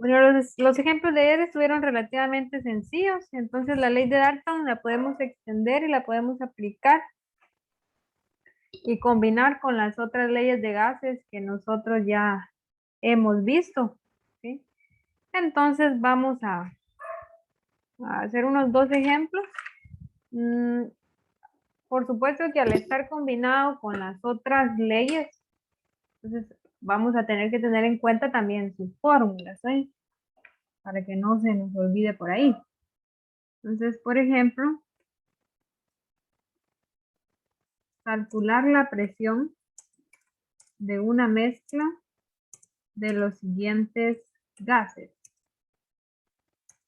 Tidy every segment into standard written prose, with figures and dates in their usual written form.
Bueno, los ejemplos de ayer estuvieron relativamente sencillos, entonces la ley de Dalton la podemos extender y la podemos aplicar y combinar con las otras leyes de gases que nosotros ya hemos visto, ¿sí? Entonces vamos a hacer unos dos ejemplos. Mm, por supuesto que al estar combinado con las otras leyes, entonces vamos a tener que tener en cuenta también sus fórmulas, ¿sí? Para que no se nos olvide por ahí. Entonces, por ejemplo, calcular la presión de una mezcla de los siguientes gases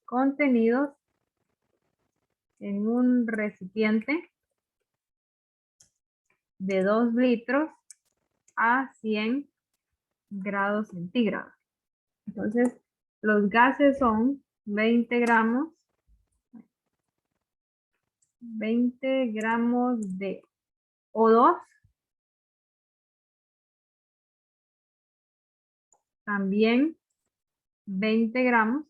contenidos en un recipiente de 2 litros a 100 grados centígrados. Entonces, los gases son 20 gramos de O2, también 20 gramos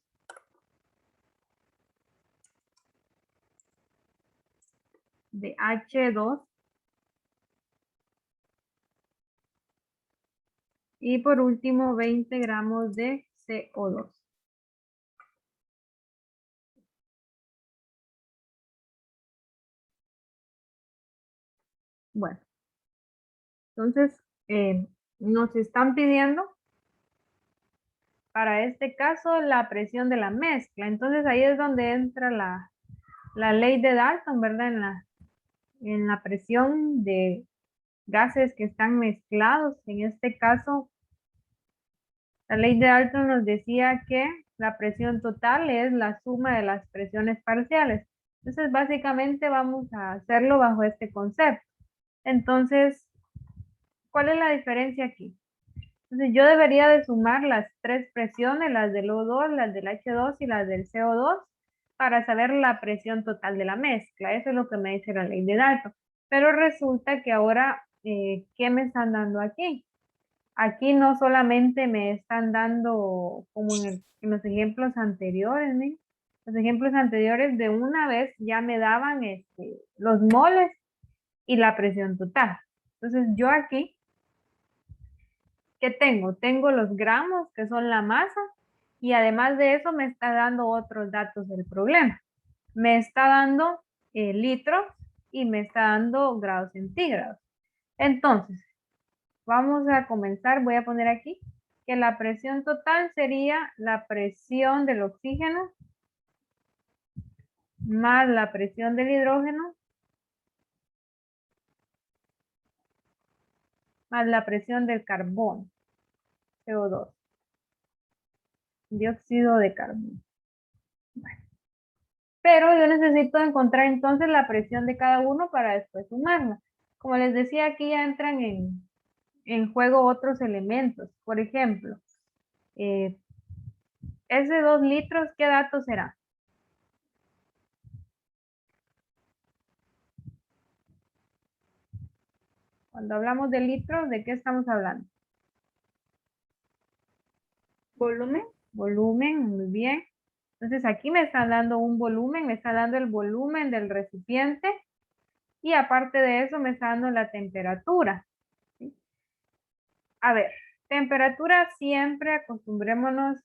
de H2 y por último 20 gramos de CO2. Bueno, entonces nos están pidiendo para este caso la presión de la mezcla. Entonces ahí es donde entra la ley de Dalton, ¿verdad? En la presión de gases que están mezclados. En este caso, la ley de Dalton nos decía que la presión total es la suma de las presiones parciales. Entonces, básicamente vamos a hacerlo bajo este concepto. Entonces, ¿cuál es la diferencia aquí? Entonces, yo debería de sumar las tres presiones, las del O2, las del H2 y las del CO2, para saber la presión total de la mezcla. Eso es lo que me dice la ley de Dalton. Pero resulta que ahora, ¿qué me están dando aquí? Aquí no solamente me están dando, como en los ejemplos anteriores, ¿no? Los ejemplos anteriores de una vez ya me daban los moles y la presión total. Entonces yo aquí, ¿qué tengo? Tengo los gramos, que son la masa, y además de eso me está dando otros datos del problema. Me está dando litros y me está dando grados centígrados. Entonces, vamos a comenzar, voy a poner aquí que la presión total sería la presión del oxígeno más la presión del hidrógeno más la presión del carbono, CO2, dióxido de carbono. Bueno, pero yo necesito encontrar entonces la presión de cada uno para después sumarla. Como les decía, aquí ya entran en juego otros elementos. Por ejemplo, eh, ese 2 litros, ¿qué dato será? Cuando hablamos de litros, ¿de qué estamos hablando? Volumen. Volumen, muy bien. Entonces aquí me está dando un volumen, me está dando el volumen del recipiente y aparte de eso me está dando la temperatura, ¿sí? A ver, temperatura siempre acostumbrémonos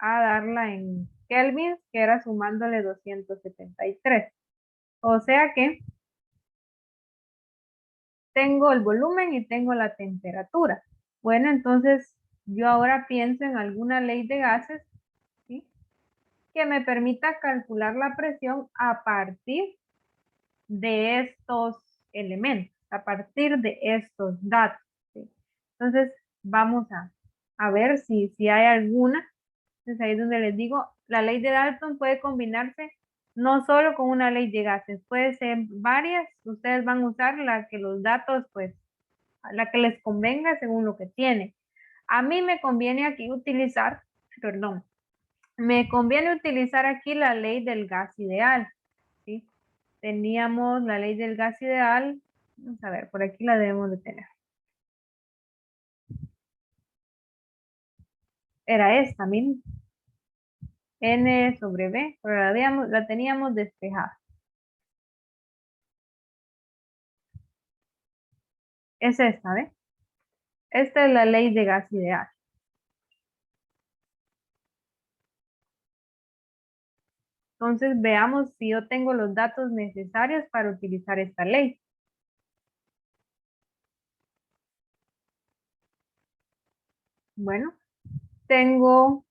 a darla en kelvins, que era sumándole 273. O sea que tengo el volumen y tengo la temperatura. Bueno, entonces yo ahora pienso en alguna ley de gases, ¿sí?, que me permita calcular la presión a partir de estos elementos, a partir de estos datos, ¿sí? Entonces, vamos a ver si hay alguna. Entonces, ahí es donde les digo, la ley de Dalton puede combinarse no solo con una ley de gases, puede ser varias. Ustedes van a usar la que los datos, pues, la que les convenga según lo que tiene. A mí me conviene aquí utilizar, perdón, me conviene utilizar aquí la ley del gas ideal, ¿sí? Teníamos la ley del gas ideal. Vamos a ver, por aquí la debemos de tener. Era esta, miren. N sobre B, pero la teníamos despejada. Es esta, ¿ve? Esta es la ley de gas ideal. Entonces veamos si yo tengo los datos necesarios para utilizar esta ley. Bueno, tengo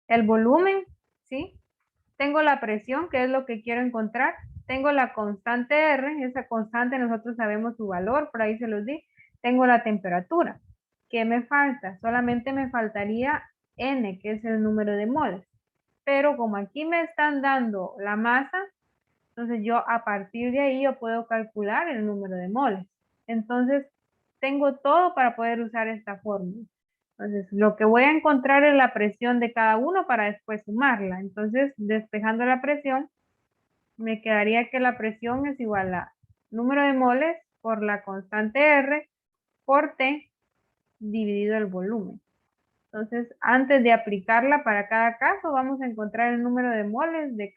el volumen, ¿sí? Tengo la presión, que es lo que quiero encontrar. Tengo la constante R, esa constante nosotros sabemos su valor, por ahí se los di. Tengo la temperatura. ¿Qué me falta? Solamente me faltaría N, que es el número de moles. Pero como aquí me están dando la masa, entonces yo a partir de ahí yo puedo calcular el número de moles. Entonces tengo todo para poder usar esta fórmula. Entonces lo que voy a encontrar es la presión de cada uno para después sumarla. Entonces despejando la presión, me quedaría que la presión es igual a número de moles por la constante R por T dividido el volumen. Entonces, antes de aplicarla para cada caso, vamos a encontrar el número de moles de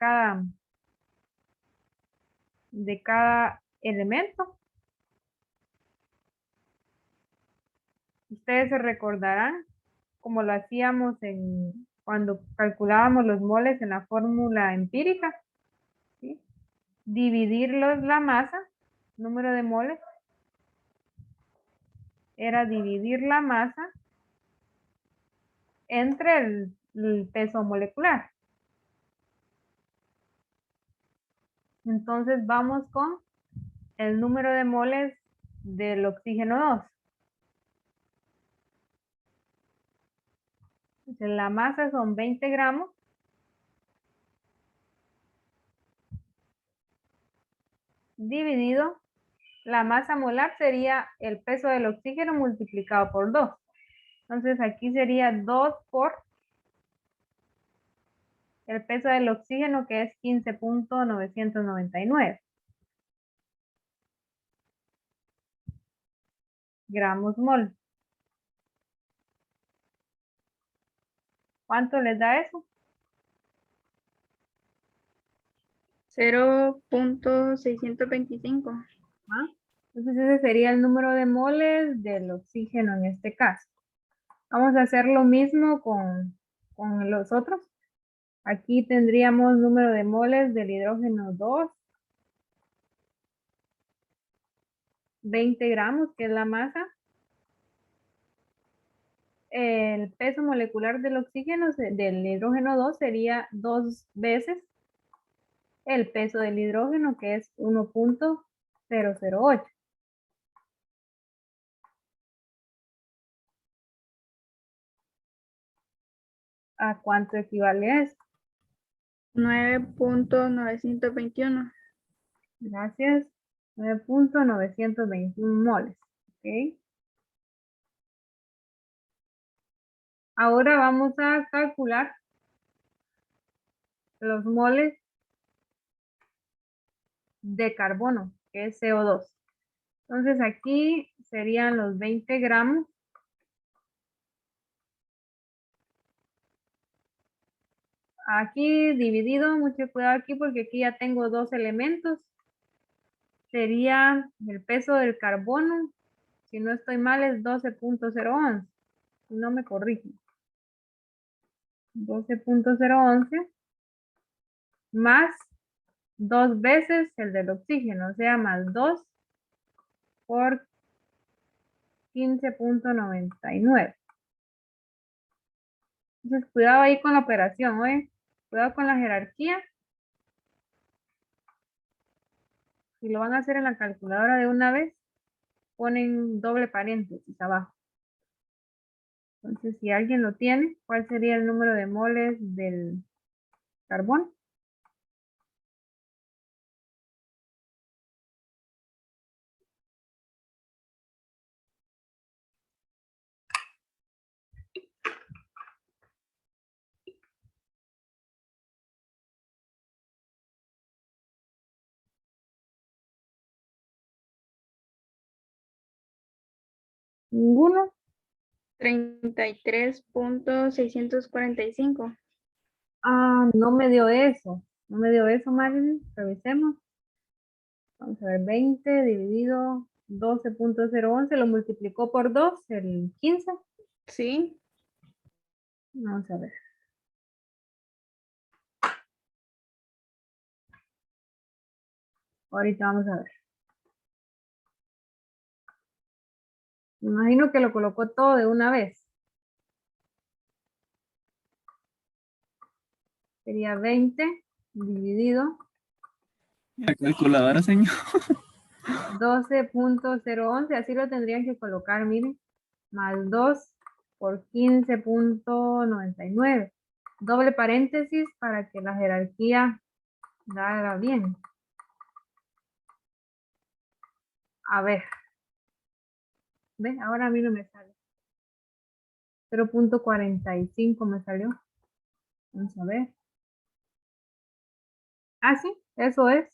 cada elemento. Ustedes se recordarán como lo hacíamos cuando calculábamos los moles en la fórmula empírica, ¿sí? Dividirlos la masa, número de moles, era dividir la masa entre el peso molecular. Entonces vamos con el número de moles del oxígeno 2. Entonces, la masa son 20 gramos. Dividido, la masa molar sería el peso del oxígeno multiplicado por 2. Entonces aquí sería 2 por el peso del oxígeno, que es 15.999 gramos mol. ¿Cuánto les da eso? 0.625. ¿Ah? Entonces ese sería el número de moles del oxígeno en este caso. Vamos a hacer lo mismo con los otros. Aquí tendríamos número de moles del hidrógeno 2, 20 gramos, que es la masa. El peso molecular del oxígeno, del hidrógeno 2, sería 2 veces el peso del hidrógeno, que es 1.008. ¿A cuánto equivale esto? 9.921. Gracias. 9.921 moles. ¿Ok? Ahora vamos a calcular los moles de carbono, que es CO2. Entonces aquí serían los 20 gramos. Aquí dividido, mucho cuidado aquí porque aquí ya tengo dos elementos. Sería el peso del carbono, si no estoy mal, es 12.011. Si no me corrigen. 12.011 más 2 veces el del oxígeno, o sea, más 2 por 15.99. Entonces, cuidado ahí con la operación, ¿oye? Cuidado con la jerarquía. Si lo van a hacer en la calculadora de una vez, ponen doble paréntesis abajo. Entonces, si alguien lo tiene, ¿cuál sería el número de moles del carbón? Ninguno. 33.645. Ah, no me dio eso. No me dio eso, Marilyn. Revisemos. Vamos a ver, 20 dividido 12.011, lo multiplicó por 2, el 15. Sí. Vamos a ver. Ahorita vamos a ver. Me imagino que lo colocó todo de una vez. Sería 20 dividido La calculadora, señor. 12.011, así lo tendrían que colocar, miren, más 2 por 15.99. Doble paréntesis para que la jerarquía haga bien. A ver. ¿Ve? Ahora a mí no me sale. 0.45 me salió. Vamos a ver. Ah, sí, eso es.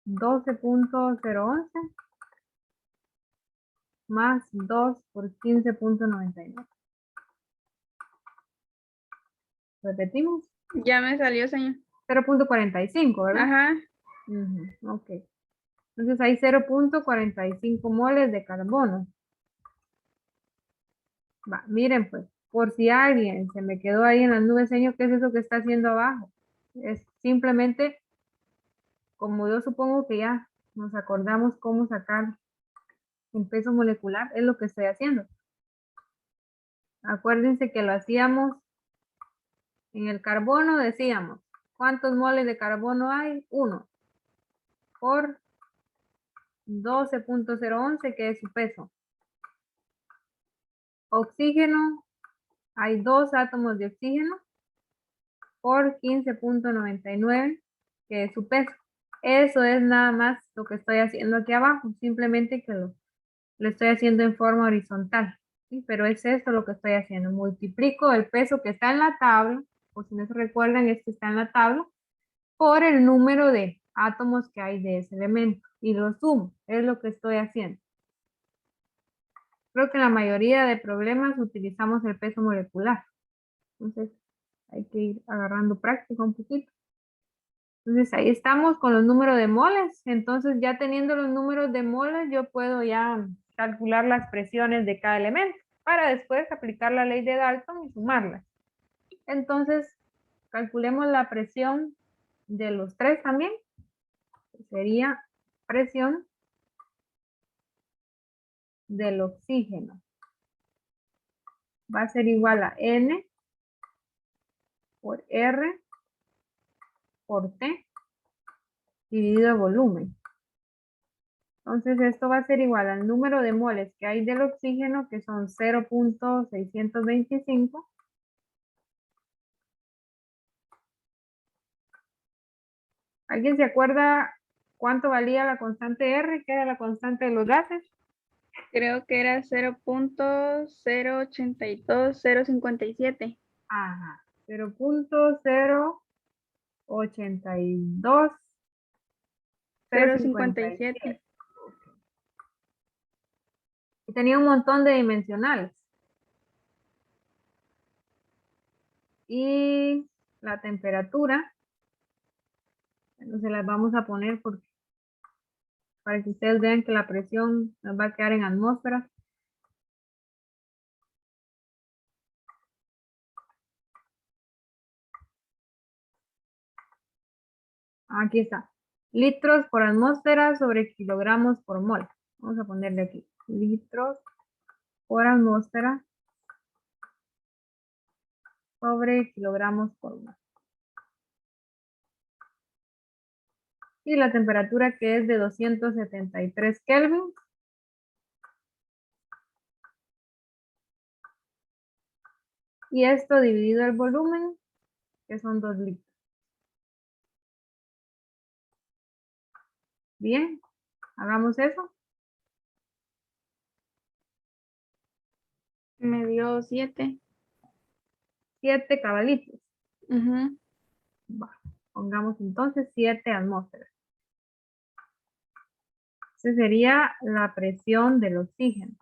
12.011 más 2 por 15.99. Repetimos. Ya me salió, señor. 0.45, ¿verdad? Ajá. Ok. Entonces hay 0.45 moles de carbono. Va, miren pues, por si alguien se me quedó ahí en las nubes, señor, ¿qué es eso que está haciendo abajo? Es simplemente, como yo supongo que ya nos acordamos cómo sacar el peso molecular, es lo que estoy haciendo. Acuérdense que lo hacíamos en el carbono, decíamos, ¿cuántos moles de carbono hay? 1 por 12.011, que es su peso. Oxígeno, hay 2 átomos de oxígeno por 15.99, que es su peso. Eso es nada más lo que estoy haciendo aquí abajo, simplemente que lo estoy haciendo en forma horizontal, ¿sí? Pero es esto lo que estoy haciendo. Multiplico el peso que está en la tabla, o si no se recuerdan, este está en la tabla, por el número de átomos que hay de ese elemento y lo sumo, es lo que estoy haciendo. Creo que en la mayoría de problemas utilizamos el peso molecular, entonces hay que ir agarrando práctica un poquito. Entonces ahí estamos con los números de moles, entonces ya teniendo los números de moles yo puedo ya calcular las presiones de cada elemento para después aplicar la ley de Dalton y sumarlas. Entonces calculemos la presión de los tres también, sería presión del oxígeno. Va a ser igual a N por R por T dividido el volumen. Entonces esto va a ser igual al número de moles que hay del oxígeno, que son 0.625. ¿Alguien se acuerda cuánto valía la constante R, que era la constante de los gases? Creo que era 0.082057. Ajá, 0.082. 0.57. Y tenía un montón de dimensionales. Y la temperatura, entonces las vamos a poner para que ustedes vean que la presión nos va a quedar en atmósferas. Aquí está. Litros por atmósfera sobre kilogramos por mol. Vamos a ponerle aquí. Litros por atmósfera sobre kilogramos por mol. Y la temperatura, que es de 273 Kelvin. Y esto dividido el volumen, que son 2 litros. Bien, hagamos eso. Me dio 7. 7 cabalitos. Ujú. Va, pongamos entonces 7 atmósferas. Esa sería la presión del oxígeno.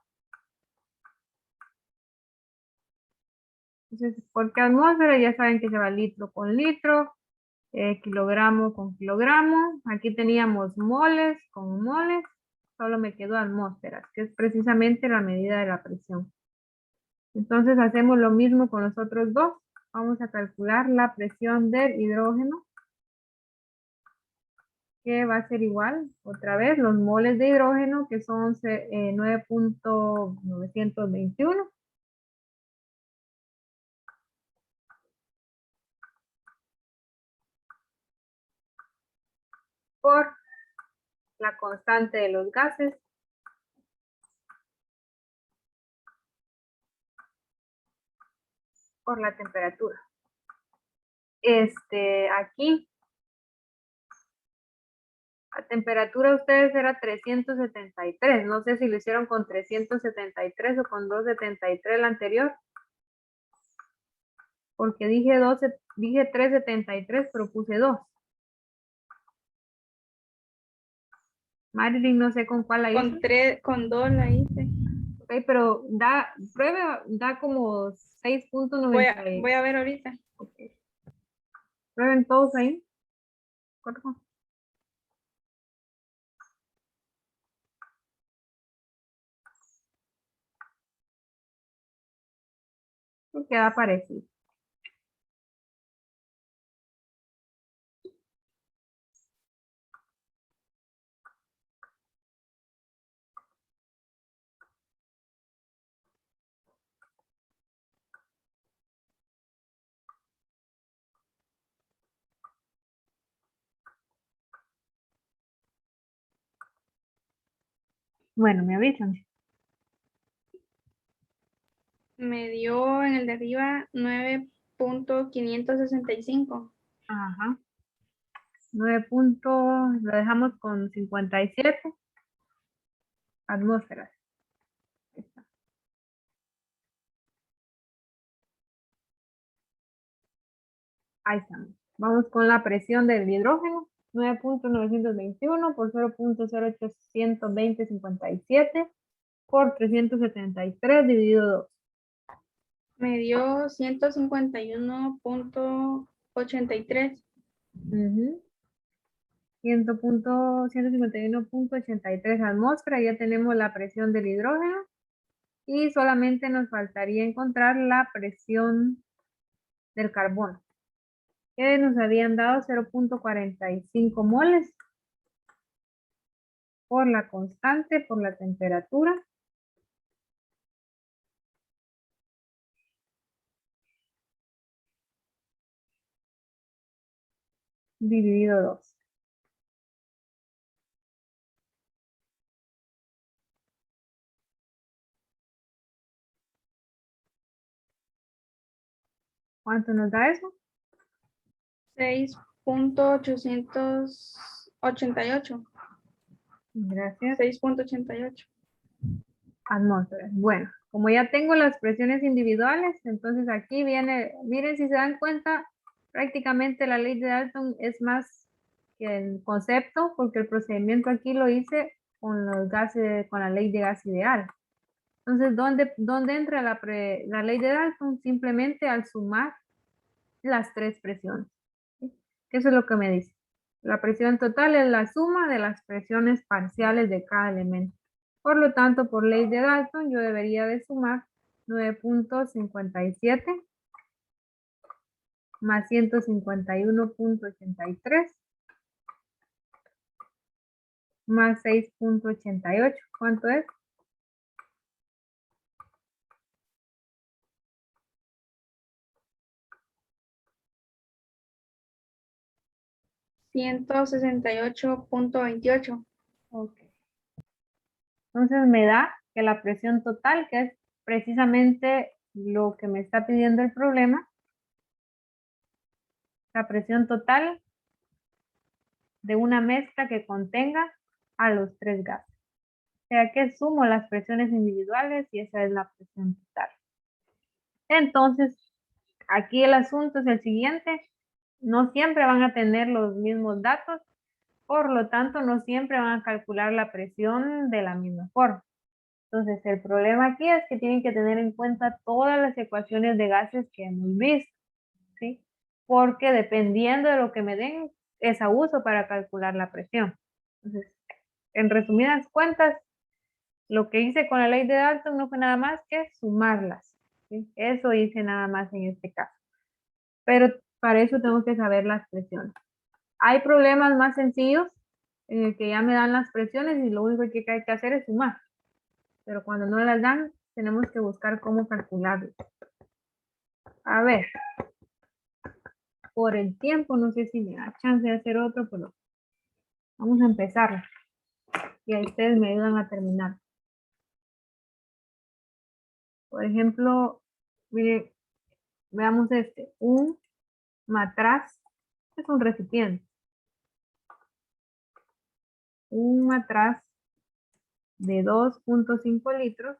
Entonces, porque atmósfera ya saben que se va litro con litro, kilogramo con kilogramo. Aquí teníamos moles con moles, solo me quedó atmósferas, que es precisamente la medida de la presión. Entonces hacemos lo mismo con los otros dos. Vamos a calcular la presión del hidrógeno, que va a ser igual, otra vez, los moles de hidrógeno, que son 9.921. Por la constante de los gases por la temperatura. Aquí, la temperatura de ustedes era 373. No sé si lo hicieron con 373 o con 273 el anterior. Porque dije 373, pero puse 2. Marilyn, no sé con cuál la hizo. Con 2 la hice. Ok, pero da como 6.90. Voy a ver ahorita. Okay. Prueben todos ahí. Corto. Queda parecido. Bueno, me avisan. Me dio en el de arriba 9.565. Ajá. 9 puntos, lo dejamos con 57 atmósferas. Ahí está. Ahí estamos. Vamos con la presión del hidrógeno. 9.921 por 0.082057 por 373 dividido 2. Me dio 151.83. 151.83 atmósferas. Ya tenemos la presión del hidrógeno. Y solamente nos faltaría encontrar la presión del carbono, que nos habían dado 0.45 moles por la constante, por la temperatura. Dividido 2. ¿Cuánto nos da eso? 6.888. Gracias. 6.88. Atmósferas. Bueno, como ya tengo las presiones individuales, entonces aquí viene, miren si se dan cuenta, prácticamente la ley de Dalton es más que el concepto, porque el procedimiento aquí lo hice con los gases, con la ley de gas ideal. Entonces, ¿dónde entra la ley de Dalton? Simplemente al sumar las tres presiones. ¿Sí? Eso es lo que me dice. La presión total es la suma de las presiones parciales de cada elemento. Por lo tanto, por ley de Dalton, yo debería de sumar 9.57 más 151.83 más 6.88. ¿Cuánto es? 168.28. Ok. Entonces me da que la presión total, que es precisamente lo que me está pidiendo el problema, la presión total de una mezcla que contenga a los tres gases. O sea que sumo las presiones individuales y esa es la presión total. Entonces, aquí el asunto es el siguiente. No siempre van a tener los mismos datos, por lo tanto, no siempre van a calcular la presión de la misma forma. Entonces, el problema aquí es que tienen que tener en cuenta todas las ecuaciones de gases que hemos visto, ¿sí? Porque dependiendo de lo que me den, esa uso para calcular la presión. Entonces, en resumidas cuentas, lo que hice con la ley de Dalton no fue nada más que sumarlas, ¿sí? Eso hice nada más en este caso. Pero para eso tengo que saber las presiones. Hay problemas más sencillos en el que ya me dan las presiones y lo único que hay que hacer es sumar. Pero cuando no las dan, tenemos que buscar cómo calcularlo. A ver, por el tiempo, no sé si me da chance de hacer otro, pero vamos a empezar. Y ahí ustedes me ayudan a terminar. Por ejemplo, miren, veamos este. Un matraz es un recipiente. Un matraz de 2.5 litros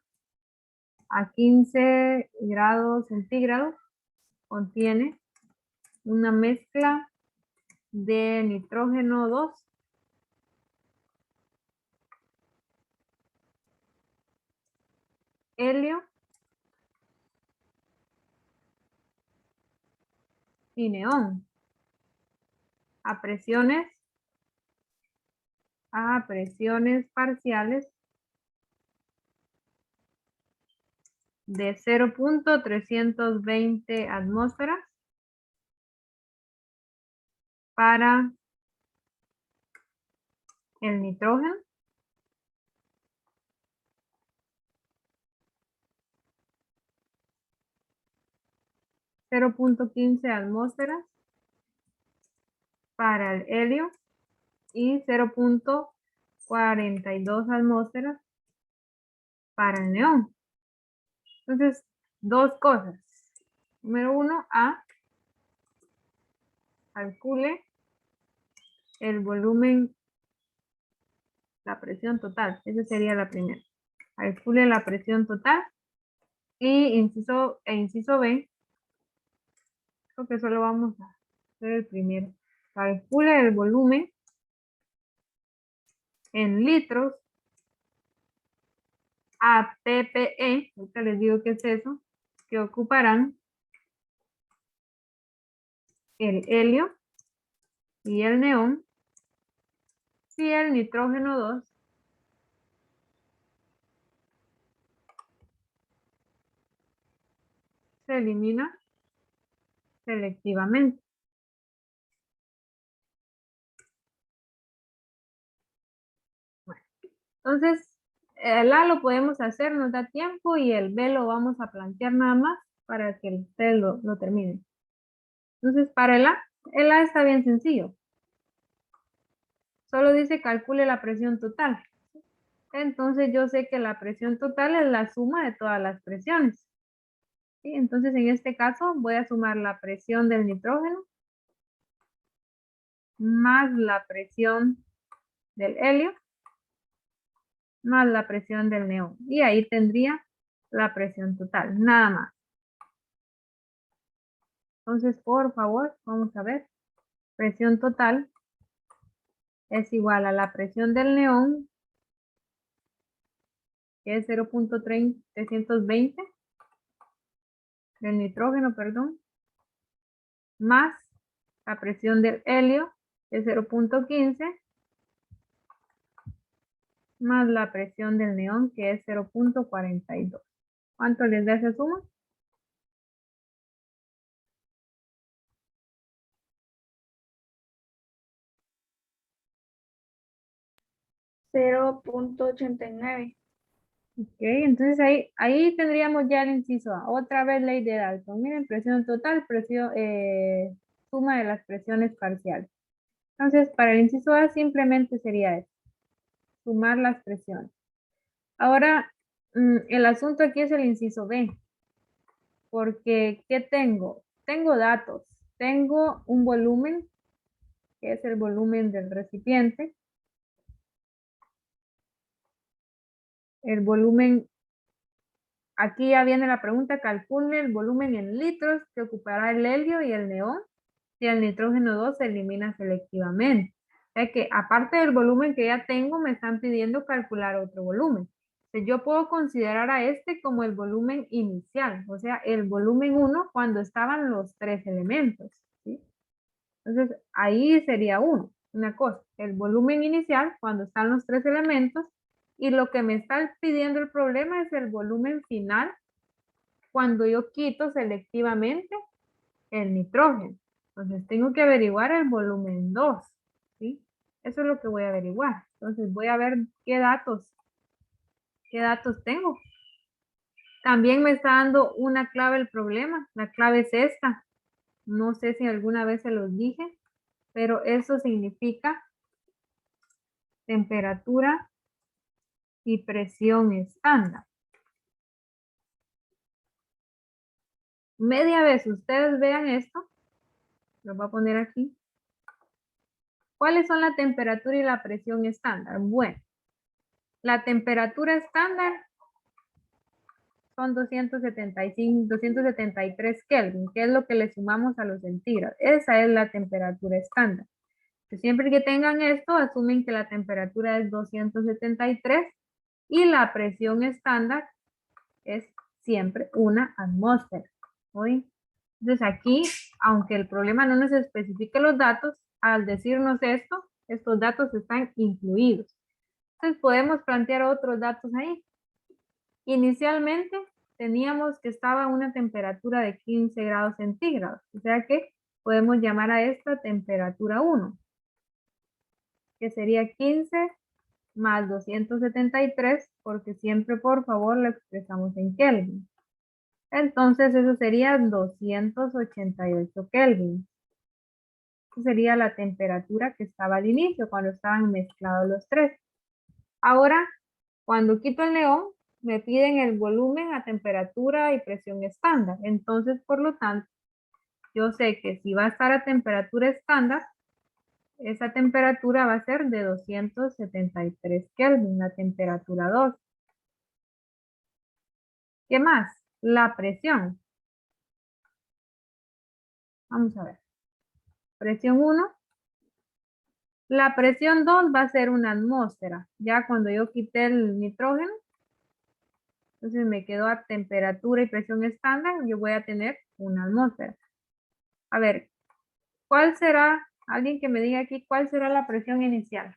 a 15 grados centígrados contiene una mezcla de nitrógeno 2, helio y neón a presiones parciales de 0.320 atmósferas para el nitrógeno, 0.15 atmósferas para el helio y 0.42 atmósferas para el neón. Entonces, dos cosas. Número uno, calcule el volumen, la presión total. Esa sería la primera. Calcule la presión total. Y inciso B, creo que solo vamos a hacer el primero. Calcule el volumen en litros a ppe, ahorita les digo qué es eso, que ocuparán el helio y el neón si el nitrógeno 2 se elimina selectivamente. Bueno, entonces, el A lo podemos hacer, nos da tiempo, y el B lo vamos a plantear nada más para que ustedes lo terminen. Entonces, para el A está bien sencillo. Solo dice calcule la presión total. Entonces yo sé que la presión total es la suma de todas las presiones. ¿Sí? Entonces en este caso voy a sumar la presión del nitrógeno más la presión del helio más la presión del neón. Y ahí tendría la presión total, nada más. Entonces, por favor, vamos a ver. Presión total es igual a la presión del neón, que es 0.320, del nitrógeno, perdón, más la presión del helio, que es 0.15, más la presión del neón, que es 0.42. ¿Cuánto les da esa suma? 0.89. Ok, entonces ahí tendríamos ya el inciso A. Otra vez ley de Dalton. Miren, presión total, suma de las presiones parciales. Entonces, para el inciso A simplemente sería esto, sumar las presiones. Ahora, el asunto aquí es el inciso B. Porque, ¿qué tengo? Tengo datos. Tengo un volumen, que es el volumen del recipiente. El volumen, aquí ya viene la pregunta, calcule el volumen en litros que ocupará el helio y el neón si el nitrógeno 2 se elimina selectivamente. O sea que aparte del volumen que ya tengo, me están pidiendo calcular otro volumen. Yo puedo considerar a este como el volumen inicial, o sea, el volumen 1 cuando estaban los 3 elementos, ¿sí? Entonces, ahí sería una cosa, el volumen inicial cuando están los 3 elementos, y lo que me está pidiendo el problema es el volumen final cuando yo quito selectivamente el nitrógeno. Entonces, tengo que averiguar el volumen 2, ¿sí? Eso es lo que voy a averiguar. Entonces, voy a ver qué datos tengo. También me está dando una clave el problema. La clave es esta. No sé si alguna vez se los dije, pero eso significa temperatura y presión estándar. Media vez ustedes vean esto, lo voy a poner aquí. ¿Cuáles son la temperatura y la presión estándar? Bueno, la temperatura estándar son 273 Kelvin, que es lo que le sumamos a los centígrados. Esa es la temperatura estándar. Siempre que tengan esto, asumen que la temperatura es 273 y la presión estándar es siempre una atmósfera. ¿Oí? Entonces aquí, aunque el problema no nos especifique los datos, al decirnos esto, estos datos están incluidos. Entonces podemos plantear otros datos ahí. Inicialmente teníamos que estaba a una temperatura de 15 grados centígrados, o sea que podemos llamar a esta temperatura 1, que sería 15 más 273, porque siempre por favor lo expresamos en Kelvin. Entonces eso sería 288 Kelvin. Esa sería la temperatura que estaba al inicio, cuando estaban mezclados los tres. Ahora, cuando quito el neón, me piden el volumen a temperatura y presión estándar. Entonces, por lo tanto, yo sé que si va a estar a temperatura estándar, esa temperatura va a ser de 273 Kelvin, la temperatura 2. ¿Qué más? La presión. Vamos a ver. Presión 1. La presión 2 va a ser una atmósfera. Ya cuando yo quité el nitrógeno, entonces me quedó a temperatura y presión estándar, yo voy a tener una atmósfera. A ver, ¿cuál será? Alguien que me diga aquí, ¿cuál será la presión inicial?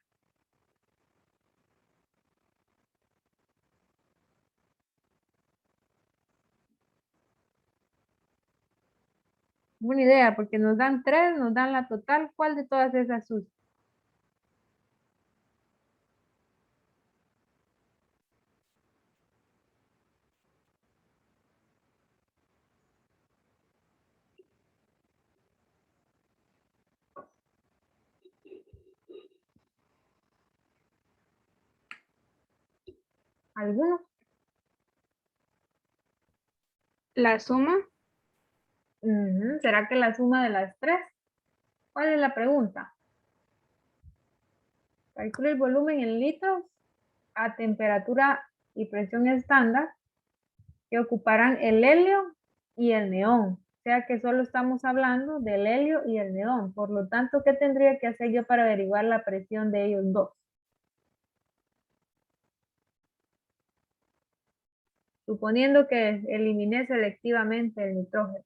Una idea, porque nos dan 3, nos dan la total. ¿Cuál de todas esas usa? ¿Alguno? La suma, ¿Será que la suma de las 3? ¿Cuál es la pregunta? Calcula el volumen en litros a temperatura y presión estándar que ocuparán el helio y el neón. O sea que solo estamos hablando del helio y el neón. Por lo tanto, ¿qué tendría que hacer yo para averiguar la presión de ellos dos? Suponiendo que eliminé selectivamente el nitrógeno.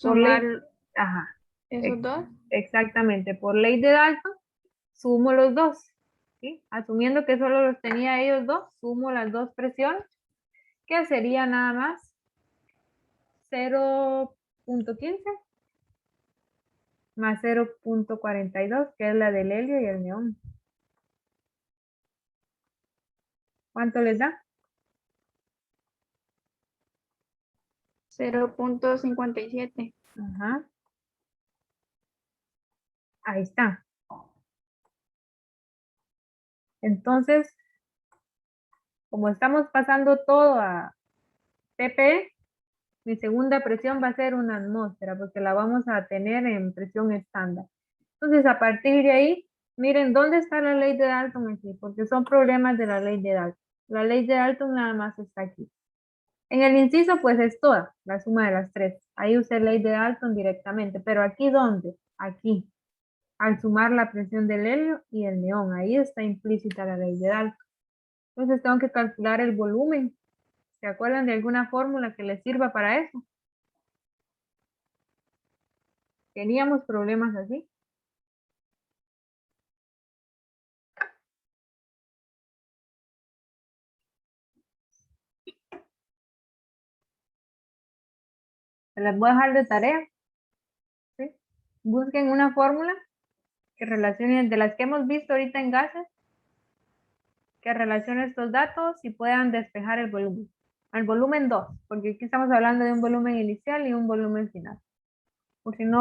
Por sumar ley, ajá, esos dos. exactamente. Por ley de Dalton, sumo los dos. ¿Sí? Asumiendo que solo los tenía ellos dos, sumo las dos presiones, que sería nada más 0.15 más 0.42, que es la del helio y el neón. ¿Cuánto les da? 0.57. Ajá. Ahí está. Entonces, como estamos pasando todo a pp, mi segunda presión va a ser una atmósfera, porque la vamos a tener en presión estándar. Entonces, a partir de ahí, miren, ¿dónde está la ley de Dalton aquí? Porque son problemas de la ley de Dalton. La ley de Dalton nada más está aquí. En el inciso, pues es toda la suma de las tres. Ahí usé ley de Dalton directamente. Pero aquí, ¿dónde? Aquí. al sumar la presión del helio y el neón. Ahí está implícita la ley de Dalton. Entonces tengo que calcular el volumen. ¿Se acuerdan de alguna fórmula que les sirva para eso? Teníamos problemas así. Se las voy a dejar de tarea. ¿Sí? Busquen una fórmula que relacione de las que hemos visto ahorita en gases, que relacione estos datos y puedan despejar el volumen. El volumen 2, porque aquí estamos hablando de un volumen inicial y un volumen final. Por si no